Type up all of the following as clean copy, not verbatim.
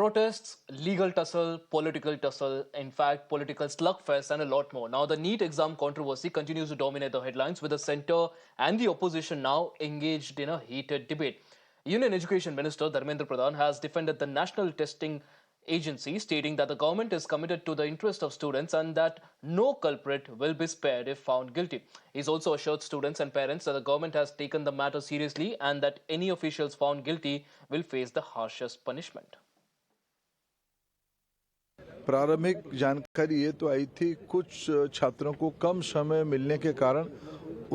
Protests, legal tussle, political tussle, in fact, political slugfest, and a lot more. Now, the NEET exam controversy continues to dominate the headlines, with the centre and the opposition now engaged in a heated debate. Union Education Minister Dharmendra Pradhan has defended the National Testing Agency, stating that the government is committed to the interest of students and that no culprit will be spared if found guilty. He's also assured students and parents that the government has taken the matter seriously and that any officials found guilty will face the harshest punishment. प्रारंभिक जानकारी ये तो आई थी, कुछ छात्रों को कम समय मिलने के कारण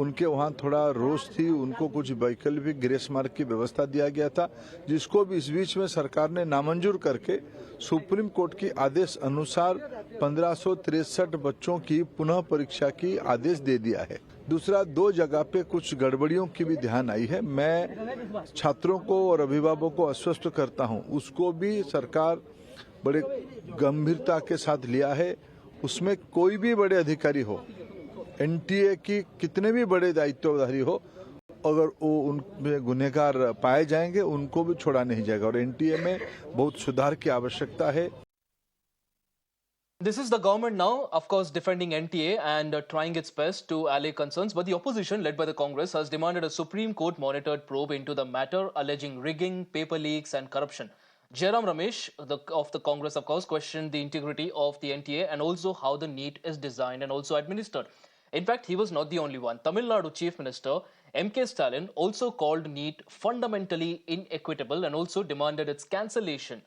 उनके वहाँ थोड़ा रोष थी, उनको कुछ वैकल्पिक ग्रेस मार्क की व्यवस्था दिया गया था, जिसको भी इस बीच में सरकार ने नामंजूर करके सुप्रीम कोर्ट की आदेश अनुसार 1563 बच्चों की पुनः परीक्षा की आदेश दे दिया है। दूसरा, 2 जगह पे कुछ गड़बड़ियों की भी ध्यान आई है। मैं छात्रों को और अभिभावकों को आश्वस्त करता हूँ, उसको भी सरकार बड़े गंभीरता के साथ लिया है। उसमें कोई भी बड़े अधिकारी हो, एनटीए की कितने भी बड़े दायित्वधारी हो, अगर वो उनमें गुनहगार पाए जाएंगे उनको भी छोड़ा नहीं जाएगा और एनटीए में बहुत सुधार की आवश्यकता है। This is the government now, of course, defending NTA and trying its best to allay concerns, but the opposition, led by the Congress, has demanded a Supreme Court-monitored probe into the matter, alleging rigging, paper leaks and corruption. Jairam Ramesh of the Congress, of course, questioned the integrity of the NTA and also how the NEET is designed and also administered. In fact, he was not the only one. Tamil Nadu Chief Minister M.K. Stalin also called NEET fundamentally inequitable and also demanded its cancellation.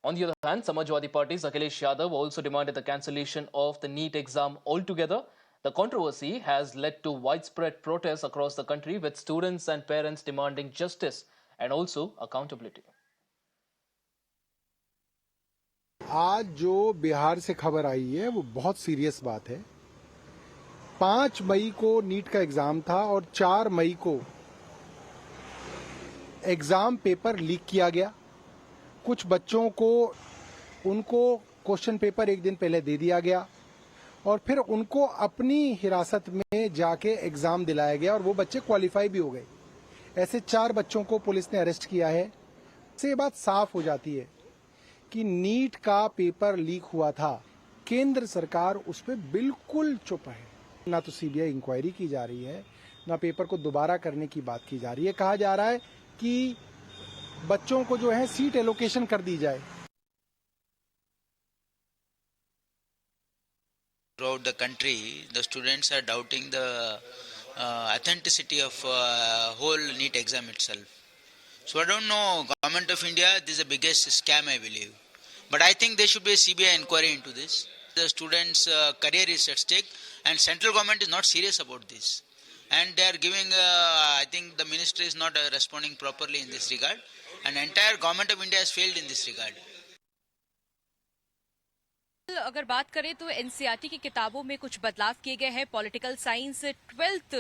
On the other hand, Samajwadi Party's Akhilesh Yadav also demanded the cancellation of the NEET exam altogether. The controversy has led to widespread protests across the country, with students and parents demanding justice and also accountability. आज जो बिहार से खबर आई है वो बहुत serious बात है। 5 मई को नीट का एग्जाम था और 4 मई को एग्जाम पेपर लीक किया गया। कुछ बच्चों को उनको क्वेश्चन पेपर एक दिन पहले दे दिया गया और फिर उनको अपनी हिरासत में जाके एग्जाम दिलाया गया और वो बच्चे क्वालिफाई भी हो गए। ऐसे 4 बच्चों को पुलिस ने अरेस्ट किया है। इससे ये बात साफ हो जाती है कि नीट का पेपर लीक हुआ था, केंद्र सरकार उस पर बिल्कुल चुप है। ना तो सीबीआई इंक्वायरी की जा रही है, ना पेपर को दोबारा करने की बात की जा रही है। कहा जा रहा है कि बच्चों को जो है सीट एलोकेशन कर दी जाए। Throughout the country, the students are doubting the authenticity of whole NEET exam itself. So I don't know, Government of India, this is the biggest scam, I believe. But I think there should be a CBI inquiry into this. The students' career is at stake and central government is not serious about this. And they are giving, I think the ministry is not responding properly in this regard. And entire Government of India has failed in this regard. अगर बात करें तो NCERT की किताबों में कुछ बदलाव किए गए हैं। पॉलिटिकल साइंस 12th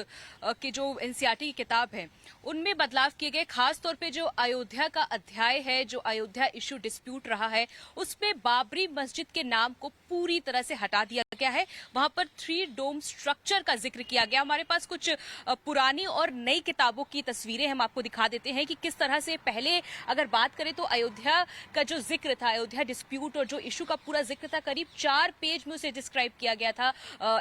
की जो एनसीईआरटी की किताब है उनमें बदलाव किए गए। खास तौर पे जो अयोध्या का अध्याय है, जो अयोध्या इश्यू डिस्प्यूट रहा है, उसमें बाबरी मस्जिद के नाम को पूरी तरह से हटा दिया गया है। वहां पर 3 डोम स्ट्रक्चर का जिक्र किया गया। हमारे पास कुछ पुरानी और नई किताबों की तस्वीरें हम आपको दिखा देते हैं कि किस तरह से पहले अगर बात करें तो अयोध्या का जो जिक्र था, अयोध्या डिस्प्यूट और जो इश्यू का पूरा जिक्र था, करीब 4 पेज में उसे डिस्क्राइब किया गया था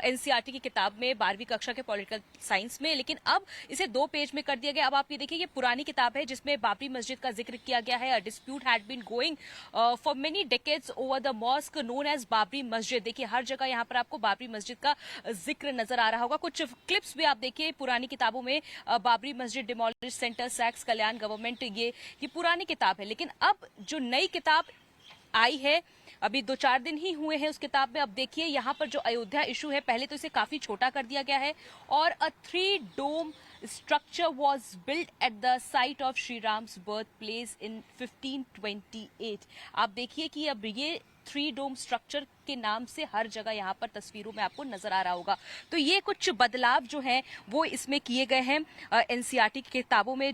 एनसीईआरटी की किताब में 12वीं कक्षा के पॉलिटिकल साइंस में। लेकिन अब इसे 2 पेज में कर दिया गया। अब आप ये देखिए, ये पुरानी किताब है जिसमें बाबरी मस्जिद का जिक्र किया गया है। Dispute had been going for many decades over the mosque known as Babri Masjid. देखिए, हर जगह यहाँ पर आपको बाबरी मस्जिद का जिक्र नजर आ रहा होगा। कुछ क्लिप्स भी आप देखिए पुरानी किताबों में, बाबरी मस्जिद डिमोलिश सेंटर सैक्स कल्याण गवर्नमेंट, ये पुरानी किताब है। लेकिन अब जो नई किताब आई है, अभी 2-4 दिन ही हुए हैं उस किताब में। अब देखिए यहाँ पर जो अयोध्या इशू है, पहले तो इसे काफी छोटा कर दिया गया है और अ 3 डोम structure was built at the site of Shri Ram's birthplace in 1528। आप देखिए कि अब ये 3 डोम स्ट्रक्चर के नाम से हर जगह यहाँ पर तस्वीरों में आपको नजर आ रहा होगा। तो ये कुछ बदलाव जो हैं वो इसमें किए गए हैं एनसीईआरटी की किताबों में।